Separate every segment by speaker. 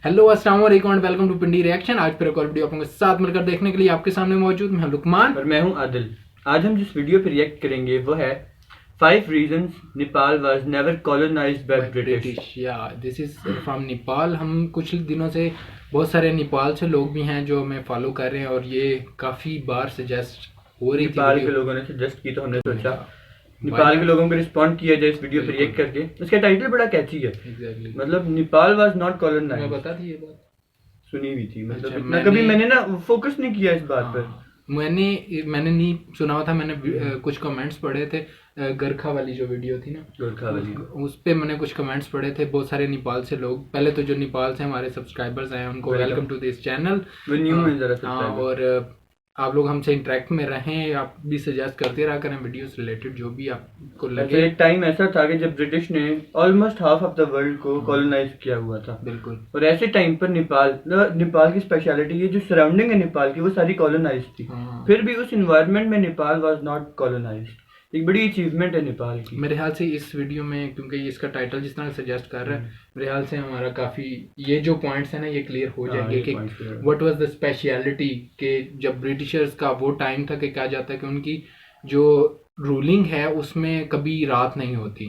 Speaker 1: Hello अस्सलाम वालेकुम and welcome to Pindi reaction. आज फिर एक और वीडियो आपके साथ मिलकर देखने के लिए आपके सामने मौजूद मैं लुकमान
Speaker 2: और मैं हूं आदिल। आज हम जिस वीडियो पे रिएक्ट करेंगे वो है 5 reasons Nepal was never colonised by British.
Speaker 1: या दिस इज फ्रॉम नेपाल। हम कुछ दिनों से बहुत सारे नेपाल से लोग भी हैं जो हमें फॉलो कर रहे हैं और ये काफ़ी बार सजेस्ट हो रही थी।
Speaker 2: नेपाल के लोगों ने सजेस्ट की तो हमने सोचा नेपाल के लोगों को रिस्पॉन्ड किया जाए इस वीडियो पे रिएक्ट करके। इसका टाइटल बड़ा कैची है। मतलब नेपाल वाज नॉट कॉलोनाइज्ड।
Speaker 1: मैं बता दी ये बात
Speaker 2: सुनी हुई थी, मतलब इतना कभी मैंने ना फोकस नहीं किया इस बात पर।
Speaker 1: मैंने नहीं सुना हुआ था। मैंने कुछ कमेंट्स पढ़े थे गरखा वाली जो वीडियो थी ना,
Speaker 2: गोरखा वाली,
Speaker 1: उस पे मैंने कुछ कमेंट्स पढ़े थे। बहुत सारे नेपाल से लोग, पहले तो जो नेपाल से हमारे सब्सक्राइबर्स हैं उनको वेलकम टू दिस चैनल। और आप लोग हमसे इंटरेक्ट में रहें, आप भी सजेस्ट करते रहा करें वीडियोस रिलेटेड जो भी आपको लगे।
Speaker 2: एक टाइम ऐसा था कि जब ब्रिटिश ने almost half of the world को कॉलोनाइज किया हुआ था।
Speaker 1: बिल्कुल।
Speaker 2: और ऐसे टाइम पर नेपाल की स्पेशलिटी ये जो सराउंडिंग है नेपाल की वो सारी कॉलोनाइज थी। फिर भी उस इन्वायरमेंट में नेपाल वाज नॉट कॉलोनाइज्ड। एक बड़ी अचीवमेंट है नेपाल की मेरे
Speaker 1: ख्याल से इस वीडियो में, क्योंकि इसका टाइटल जिस तरह सजेस्ट कर रहा है, मेरे ख्याल से हमारा काफ़ी ये जो पॉइंट्स हैं ना ये क्लियर हो जाएंगे कि व्हाट वाज द स्पेशलिटी के जब ब्रिटिशर्स का वो टाइम था कि कहा जाता है कि उनकी जो रूलिंग है उसमें कभी रात नहीं होती।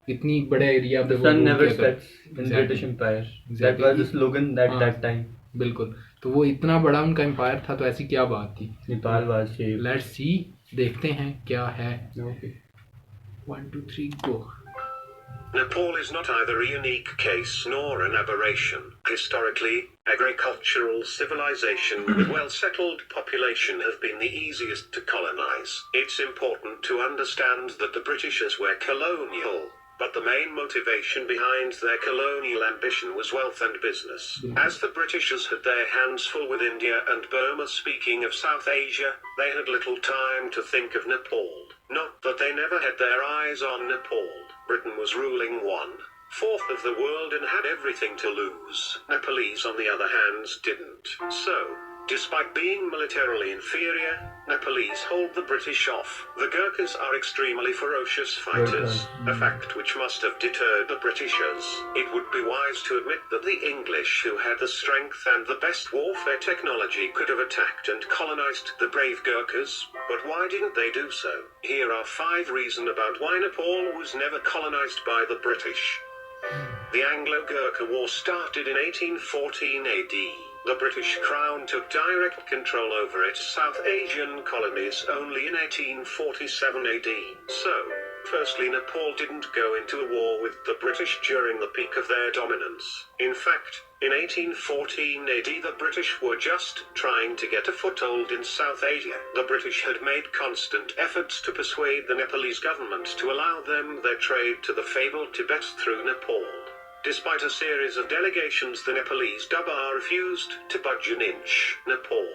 Speaker 1: इतनी बड़े area
Speaker 2: the sun never sets in British empire, that was the slogan that time. बिल्कुल।
Speaker 1: तो वो इतना बड़ा उनका एम्पायर था, तो ऐसी क्या बात थी।
Speaker 2: नेपाल वाज से
Speaker 1: लेट्स सी, देखते हैं क्या है।
Speaker 2: Okay
Speaker 1: 1 2 3 go.
Speaker 3: Nepal is not either a unique case nor an aberration. Historically, agricultural civilization with well-settled population have been the easiest to colonize. It's important to understand that the Britishers were colonial, but the main motivation behind their colonial ambition was wealth and business. As the Britishers had their hands full with India and Burma, speaking of South Asia, they had little time to think of Nepal. Not that they never had their eyes on Nepal. Britain was ruling 1/4 of the world and had everything to lose. Nepalese, on the other hand, didn't. So, despite being militarily inferior, Nepalese hold the British off. The Gurkhas are extremely ferocious fighters, a fact which must have deterred the Britishers. It would be wise to admit that the English, who had the strength and the best warfare technology, could have attacked and colonized the brave Gurkhas, but why didn't they do so? Here are 5 reasons about why Nepal was never colonized by the British. The Anglo-Gurkha War started in 1814 AD. The British Crown took direct control over its South Asian colonies only in 1847 AD. So, firstly, Nepal didn't go into a war with the British during the peak of their dominance. In fact, in 1814 AD, the British were just trying to get a foothold in South Asia. The British had made constant efforts to persuade the Nepalese government to allow them their trade to the fabled Tibet through Nepal. Despite a series of delegations, the Nepalese Durbar refused to budge an inch. Nepal,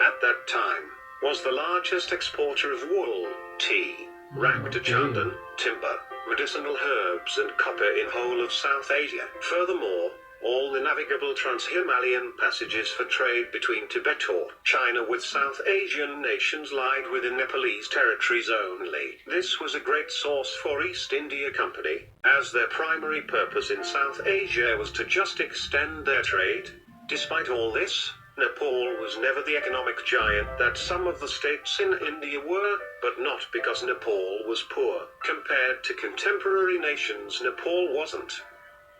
Speaker 3: at that time, was the largest exporter of wool, tea, ragta chandan, timber, medicinal herbs and copper in whole of South Asia. Furthermore, all the navigable trans-Himalayan passages for trade between Tibet or China with South Asian nations lied within Nepalese territories only. This was a great source for East India Company, as their primary purpose in South Asia was to just extend their trade. Despite all this, Nepal was never the economic giant that some of the states in India were, but not because Nepal was poor. Compared to contemporary nations, Nepal wasn't.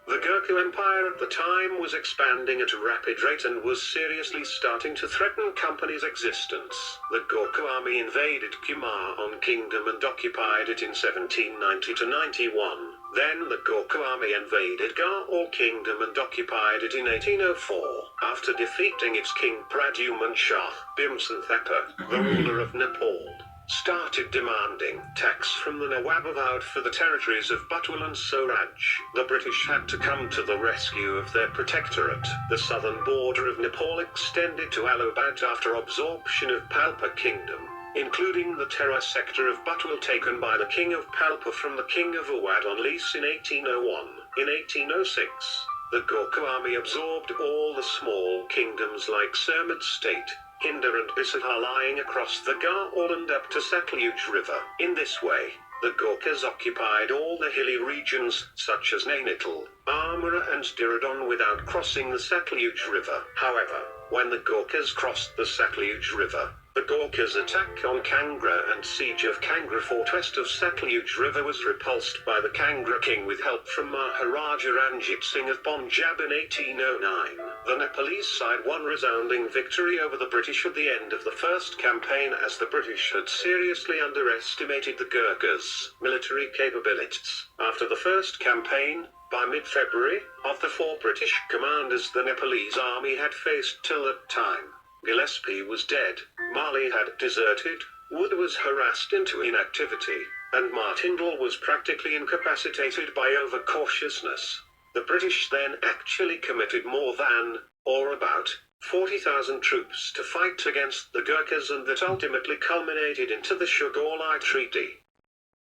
Speaker 3: The Gurkha Empire at the time was expanding at a rapid rate and was seriously starting to threaten company's existence. The Gurkha army invaded Kumaon Kingdom and occupied it in 1790 to 91. Then the Gurkha army invaded Gaur Kingdom and occupied it in 1804. After defeating its king Pradyuman Shah, Bhimsen Thapa, the ruler of Nepal, started demanding tax from the Nawab Avod for the territories of Butwal and Swaraj. The British had to come to the rescue of their protectorate. The southern border of Nepal extended to Allahabad after absorption of Palpa Kingdom, including the Terra sector of Butwal taken by the King of Palpa from the King of Awadh on lease in 1801. In 1806, the Gurkha army absorbed all the small kingdoms like Sermad State, Hinder and Bisahar lying across the Gaur and up to Satluj River. In this way, The Gurkhas occupied all the hilly regions, such as Nainital, Armora and Diradon, without crossing the Satluj River. However, when the Gurkhas crossed the Satluj River, the Gurkhas' attack on Kangra and siege of Kangra fort west of Satluj River was repulsed by the Kangra king with help from Maharaja Ranjit Singh of Punjab in 1809. The Nepalese side won resounding victory over the British at the end of the first campaign, as the British had seriously underestimated the Gurkhas' military capabilities. After the first campaign, by mid-February, of the 4 British commanders the Nepalese army had faced till that time, Gillespie was dead, Marley had deserted, Wood was harassed into inactivity, and Martindale was practically incapacitated by overcautiousness. The British then actually committed more than, or about, 40,000 troops to fight against the Gurkhas, and that ultimately culminated into the Sugarloaf Treaty.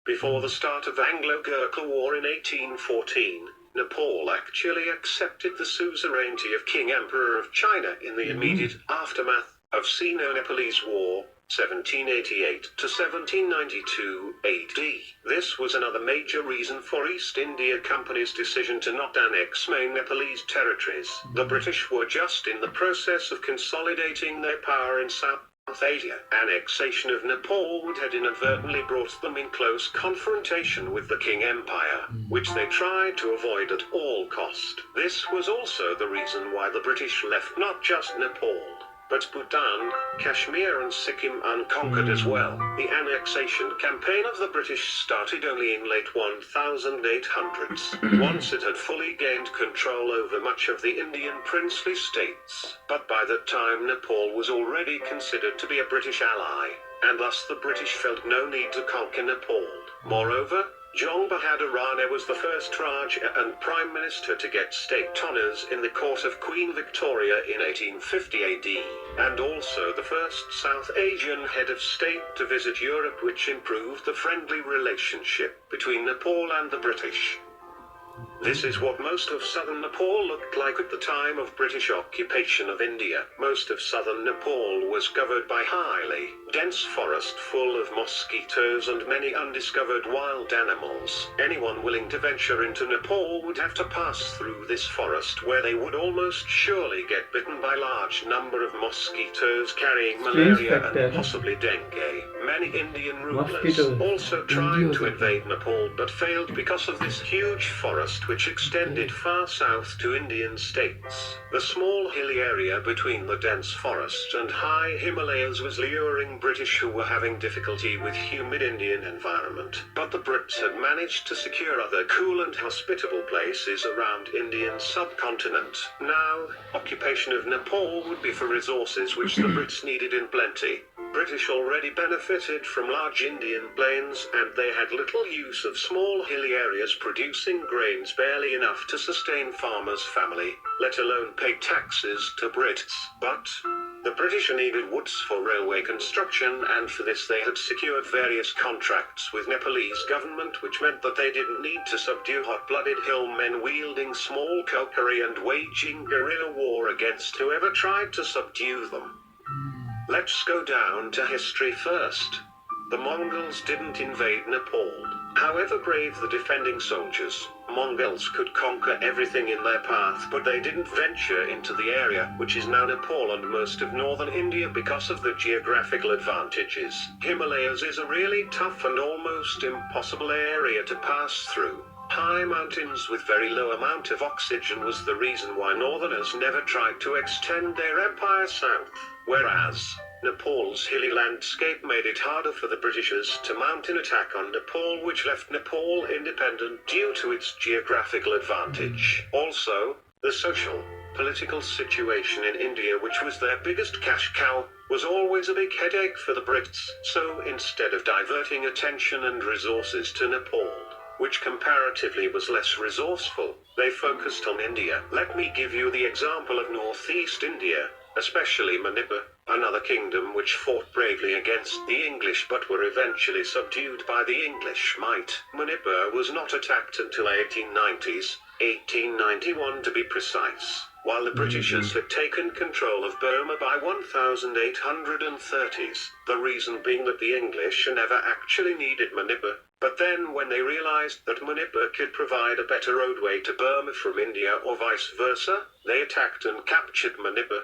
Speaker 3: Before the start of Anglo-Gurkha War in 1814, Nepal actually accepted the suzerainty of King Emperor of China in the immediate aftermath of Sino-Nepalese War, 1788 to 1792 AD. This was another major reason for East India Company's decision to not annex main Nepalese territories. The British were just in the process of consolidating their power in South Asia. Annexation of Nepal had inadvertently brought them in close confrontation with the King Empire, which they tried to avoid at all cost. This was also the reason why the British left not just Nepal, but Bhutan, Kashmir and Sikkim unconquered as well. The annexation campaign of the British started only in late 1800s, once it had fully gained control over much of the Indian princely states. But by that time Nepal was already considered to be a British ally, and thus the British felt no need to conquer Nepal. Moreover, Jung Bahadur Rana was the first Raja and Prime Minister to get state honours in the court of Queen Victoria in 1850 AD, and also the first South Asian head of state to visit Europe, which improved the friendly relationship between Nepal and the British. This is what most of southern Nepal looked like at the time of British occupation of India. Most of southern Nepal was covered by highly dense forest full of mosquitoes and many undiscovered wild animals. Anyone willing to venture into Nepal would have to pass through this forest, where they would almost surely get bitten by large number of mosquitoes carrying malaria and possibly dengue. Many Indian rulers also tried to invade Nepal but failed because of this huge forest which extended far south to Indian states. The small hilly area between the dense forest and high Himalayas was luring British, who were having difficulty with humid Indian environment. But the Brits had managed to secure other cool and hospitable places around Indian subcontinent. Now, occupation of Nepal would be for resources which the Brits needed in plenty. British already benefited from large Indian plains, and they had little use of small hilly areas producing grains barely enough to sustain farmers' family, let alone pay taxes to Brits. But the British needed woods for railway construction, and for this they had secured various contracts with Nepalese government, which meant that they didn't need to subdue hot-blooded hillmen wielding small kukri and waging guerrilla war against whoever tried to subdue them. Let's go down to history first. The Mongols didn't invade Nepal. However brave the defending soldiers, Mongols could conquer everything in their path, but they didn't venture into the area, which is now Nepal and most of northern India, because of the geographical advantages. Himalayas is a really tough and almost impossible area to pass through. High mountains with very low amount of oxygen was the reason why northerners never tried to extend their empire south, whereas Nepal's hilly landscape made it harder for the Britishers to mount an attack on Nepal, which left Nepal independent due to its geographical advantage. Also, the social, political situation in India, which was their biggest cash cow, was always a big headache for the Brits, so instead of diverting attention and resources to Nepal, which comparatively was less resourceful, they focused on India. Let me give you the example of northeast India, especially Manipur, another kingdom which fought bravely against the English but were eventually subdued by the English might. Manipur was not attacked until 1890s, 1891 to be precise. while the Britishers had taken control of Burma by 1830s, the reason being that the English never actually needed Manipur. But then when they realized that Manipur could provide a better roadway to Burma from India or vice versa, they attacked and captured Manipur.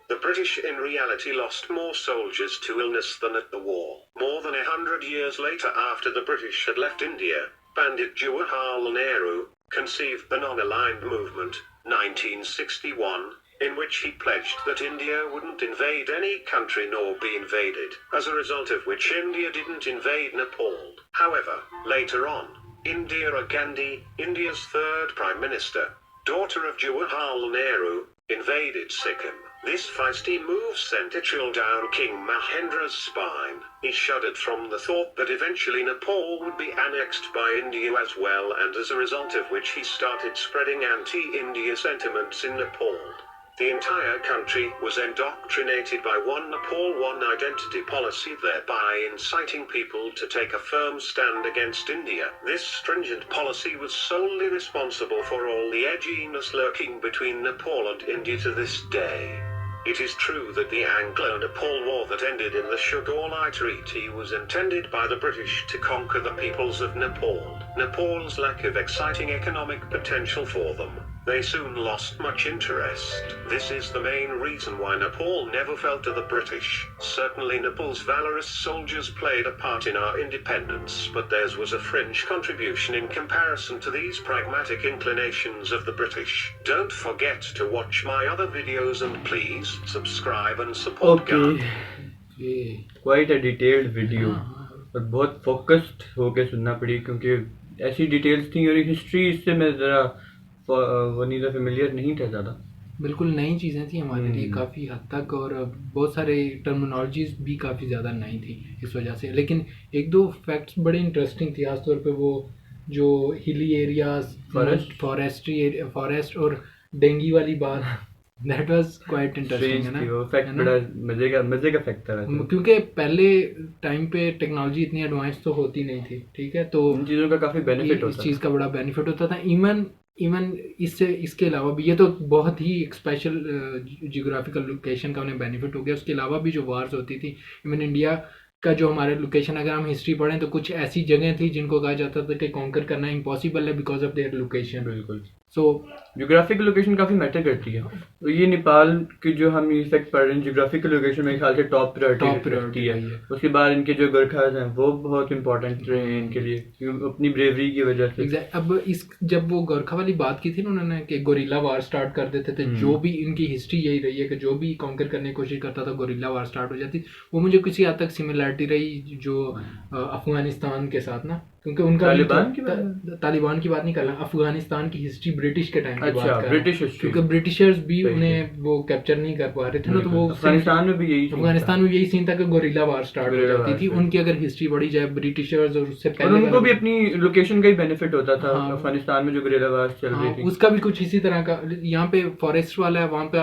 Speaker 3: The British in reality lost more soldiers to illness than at the war. More than 100 years later, after the British had left India, Pandit Jawaharlal Nehru conceived the Non-Aligned Movement, 1961, in which he pledged that India wouldn't invade any country nor be invaded, as a result of which India didn't invade Nepal. However, later on, Indira Gandhi, India's third Prime Minister, daughter of Jawaharlal Nehru, invaded Sikkim. This feisty move sent a chill down King Mahendra's spine. He shuddered from the thought that eventually Nepal would be annexed by India as well, and as a result of which he started spreading anti-India sentiments in Nepal. The entire country was indoctrinated by one Nepal, one identity policy, thereby inciting people to take a firm stand against India. This stringent policy was solely responsible for all the edginess lurking between Nepal and India to this day. It is true that the Anglo-Nepal War that ended in the Sugarloaf Treaty was intended by the British to conquer the peoples of Nepal. Nepal's lack of exciting economic potential for them. They soon lost much interest. This is the main reason why Nepal never fell to the British. Certainly Nepal's valorous soldiers played a part in our independence, but theirs was a fringe contribution in comparison to these pragmatic inclinations of the British. Don't forget to watch my other videos and please subscribe and support GURKHAS.
Speaker 2: Quite a detailed video. और बहुत focused होके सुनना पड़ी क्योंकि ऐसी details थी और history इससे मैं ज़रा वनीज़ा फेमिलियर नहीं था ज़्यादा।
Speaker 1: बिल्कुल नई चीज़ें थी हमारे लिए काफ़ी हद तक, और बहुत सारे टर्मिनोलॉजीज भी काफ़ी ज़्यादा नई थी इस वजह से। लेकिन एक दो फैक्ट्स बड़े इंटरेस्टिंग थी, खासतौर पे वो जो हिली एरियाज, फॉरेस्ट और डेंगी वाली बात, दैट वाज क्वाइट इंटरेस्टिंग, है ना?
Speaker 2: वो फैक्ट बड़ा मजे का फैक्ट था
Speaker 1: क्योंकि पहले टाइम पे टेक्नोलॉजी इतनी एडवांस तो होती नहीं थी, ठीक है? तो
Speaker 2: इन चीज़ों का काफ़ी बेनिफिट होता था,
Speaker 1: इस चीज़ का बड़ा बेनिफिट होता था। इवन इसके अलावा भी, ये तो बहुत ही एक स्पेशल जियोग्राफिकल लोकेशन का उन्हें बेनिफिट हो गया। उसके अलावा भी जो वार्स होती थी, इवन इंडिया का जो हमारे लोकेशन, अगर हम हिस्ट्री पढ़ें तो कुछ ऐसी जगह थी जिनको कहा जाता था कि कॉन्कर करना इम्पॉसिबल है बिकॉज ऑफ देयर लोकेशन।
Speaker 2: बिल्कुल।
Speaker 1: सो
Speaker 2: जियोग्राफिकल लोकेशन काफ़ी मैटर करती है। तो ये नेपाल की जो हम ये फैक्ट पढ़ रहे हैं, जियोग्राफिकल लोकेशन मेरे ख्याल से टॉप प्रायोरिटी है। उसके बाद इनके जो गुरखास हैं वो बहुत इंपॉर्टेंट रहे हैं इनके लिए, अपनी ब्रेवरी की वजह से।
Speaker 1: अब जब वो गोरखा वाली बात की थी ना उन्होंने कि गोरिल्ला वार स्टार्ट कर देते थे, जो भी इनकी हिस्ट्री यही रही है कि जो भी कॉन्कर करने की कोशिश करता था गोरिल्ला वार स्टार्ट हो जाती। वो मुझे किसी हद तक सिमिलरिटी रही जो अफगानिस्तान के साथ ना, क्योंकि उनका तालिबान की बात नहीं कर रहा, अफगानिस्तान की हिस्ट्री ब्रिटिश के टाइम की बात कर रहा हूं, क्योंकि ब्रिटिशर्स भी उन्हें वो कैप्चर नहीं कर पा रहे थे ना। तो वो
Speaker 2: अफगानिस्तान में भी यही
Speaker 1: सीन था कि गोरिल्ला वार स्टार्ट हो जाती थी। उनकी अगर हिस्ट्री पढ़ी जाए ब्रिटिशर्स और उससे पहले,
Speaker 2: उनको भी अपनी लोकेशन का ही बेनिफिट होता था। अफगानिस्तान में जो गोरिल्ला वार चल रही थी
Speaker 1: उसका भी कुछ इसी तरह का, यहाँ पे फॉरेस्ट वाला है, वहाँ पे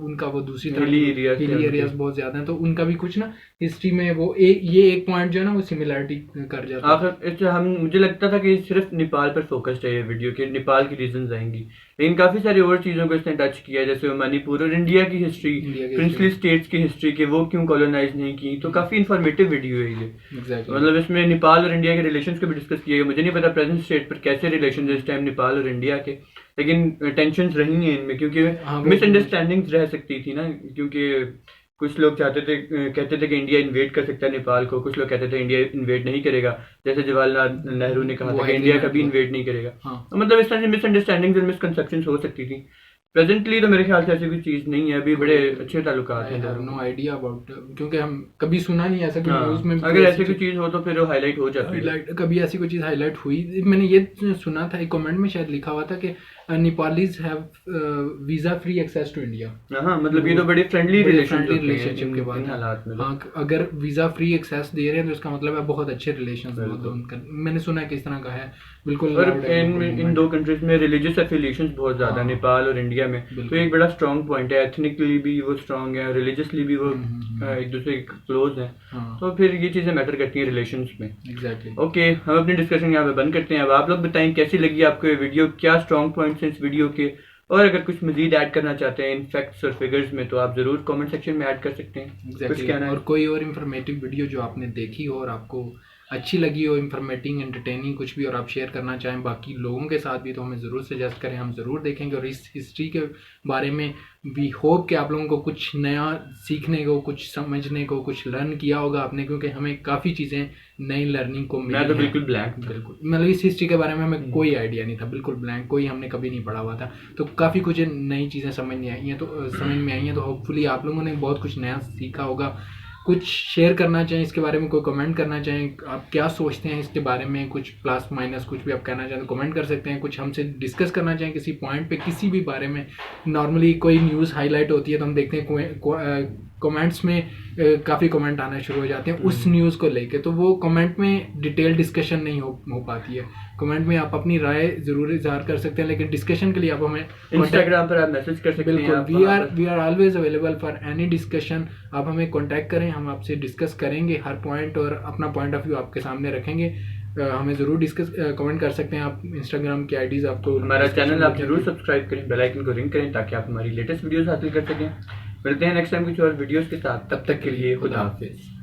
Speaker 1: उनका वो दूसरी तरह हिली एरियाज बहुत ज्यादा है, तो उनका भी कुछ ना हिस्ट्री में वो ये एक पॉइंट जो है ना वो सिमिलरिटी कर जाता है।
Speaker 2: मुझे लगता था कि सिर्फ नेपाल पर फोकस्ड है ये वीडियो, कि नेपाल की रीजंस आएंगी, लेकिन काफी सारी और चीजों को इसने टच किया, जैसे मणिपुर और इंडिया की हिस्ट्री, प्रिंसली स्टेट्स की हिस्ट्री, कि वो क्यों कॉलोनाइज नहीं की। तो काफी इन्फॉर्मेटिव वीडियो है ये। मतलब इसमें नेपाल और इंडिया के रिलेशंस को भी डिस्कस किया गया। मुझे नहीं पता प्रेजेंट स्टेट पर कैसे रिलेशन इस टाइम नेपाल और इंडिया के, लेकिन टेंशंस रही हैं इनमें, क्योंकि मिसअंडरस्टैंडिंग्स रह सकती थी ना, क्योंकि कुछ लोग कहते थे कि इंडिया इन्वेड कर सकता है नेपाल को, कुछ लोग कहते थे इंडिया इन्वेड नहीं करेगा, जैसे जवाहरलाल नेहरू ने कहा था कि इंडिया कभी इन्वेड नहीं करेगा। तो मतलब इस तरह से मिसअंडरस्टैंडिंग्स और मिसकंसेप्शंस हो सकती थी। प्रेजेंटली तो मेरे ख्याल से ऐसी कोई चीज नहीं है, अभी बड़े अच्छे ताल्लुकात हैं।
Speaker 1: नो आइडिया अबाउट, क्योंकि हम कभी सुना नहीं ऐसा, न्यूज में
Speaker 2: अगर ऐसी कोई चीज हो तो फिर वो हाईलाइट हो जाती है।
Speaker 1: कभी ऐसी कोई चीज हाईलाइट हुई, मैंने ये सुना था, एक कमेंट में शायद लिखा हुआ था कि Nepalese have visa free access to India.
Speaker 2: हाँ, मतलब ये तो बड़ी फ्रेंडली
Speaker 1: रिलेशनशिप के बाद हालात में। हाँ, अगर वीजा फ्री एक्सेस दे रहे हैं तो इसका मतलब है बहुत अच्छे रिलेशन। मैंने सुना है किस तरह का है। बिल्कुल।
Speaker 2: और इन दो कंट्रीज में रिलीजियस एफिलिएशंस बहुत ज्यादा, नेपाल और इंडिया में, तो एक बड़ा स्ट्रॉन्ग पॉइंट है। एथनिकली भी वो स्ट्रॉन्ग है, रिलीजियसली भी वो एक दूसरे के क्लोज हैं, तो फिर ये चीजें मैटर करती हैं रिलेशंस में।
Speaker 1: एग्जैक्टली।
Speaker 2: ओके, हम अपनी डिस्कशन यहाँ पे बंद करते हैं। अब आप लोग बताएं कैसी लगी आपको ये वीडियो, क्या स्ट्रॉन्ग पॉइंट्स हैं इस वीडियो के, और अगर कुछ मजीद ऐड करना चाहते हैं इन फैक्ट्स और फिगर्स में तो आप ज़रूर कमेंट सेक्शन में ऐड कर सकते हैं। कुछ कहना है?
Speaker 1: और कोई और इन्फॉर्मेटिव वीडियो जो आपने देखी हो और आपको अच्छी लगी हो, इन्फॉर्मेटिव एंटरटेनिंग कुछ भी, और आप शेयर करना चाहें बाकी लोगों के साथ भी, तो हमें ज़रूर सजेस्ट करें, हम ज़रूर देखेंगे। और इस हिस्ट्री के बारे में वी होप कि आप लोगों को कुछ नया सीखने को, कुछ समझने को, कुछ लर्न किया होगा आपने, क्योंकि हमें काफ़ी चीज़ें नई लर्निंग को मिली।
Speaker 2: मैं तो बिल्कुल ब्लैंक,
Speaker 1: बिल्कुल मतलब इस हिस्ट्री के बारे में हमें कोई आइडिया नहीं था, बिल्कुल ब्लैंक, कोई हमने कभी नहीं पढ़ा हुआ था। तो काफ़ी कुछ नई चीज़ें समझ में आई हैं, तो समझ में आई हैं, तो होपफुली आप लोगों ने बहुत कुछ नया सीखा होगा। कुछ शेयर करना चाहें इसके बारे में, कोई कमेंट करना चाहें, आप क्या सोचते हैं इसके बारे में, कुछ प्लस माइनस कुछ भी आप कहना चाहें तो कमेंट कर सकते हैं। कुछ हमसे डिस्कस करना चाहें किसी पॉइंट पे, किसी भी बारे में, नॉर्मली कोई न्यूज़ हाईलाइट होती है तो हम देखते हैं कमेंट्स में काफ़ी कमेंट आना शुरू हो जाते हैं उस न्यूज़ को लेके, तो वो कमेंट में डिटेल डिस्कशन नहीं हो पाती है। कमेंट में आप अपनी राय ज़रूर इजहार कर सकते हैं, लेकिन डिस्कशन के लिए आप हमें
Speaker 2: इंस्टाग्राम पर आप मैसेज कर सकते हैं।
Speaker 1: बिल्कुल, we are always available for any discussion. आप हमें कांटेक्ट करें, हम आपसे डिस्कस करेंगे हर पॉइंट और अपना पॉइंट ऑफ व्यू आपके सामने रखेंगे। हमें ज़रूर डिस्कस कमेंट कर सकते हैं आप। इंस्टाग्राम की आईडीज़ आपको,
Speaker 2: हमारा चैनल आप जरूर सब्सक्राइब करें, बेल आइकन को रिंग करें ताकि आप हमारी लेटेस्ट वीडियोस हासिल कर सकें। मिलते हैं नेक्स्ट टाइम कुछ और वीडियोस के साथ, तब तक के लिए खुदा हाफिज़।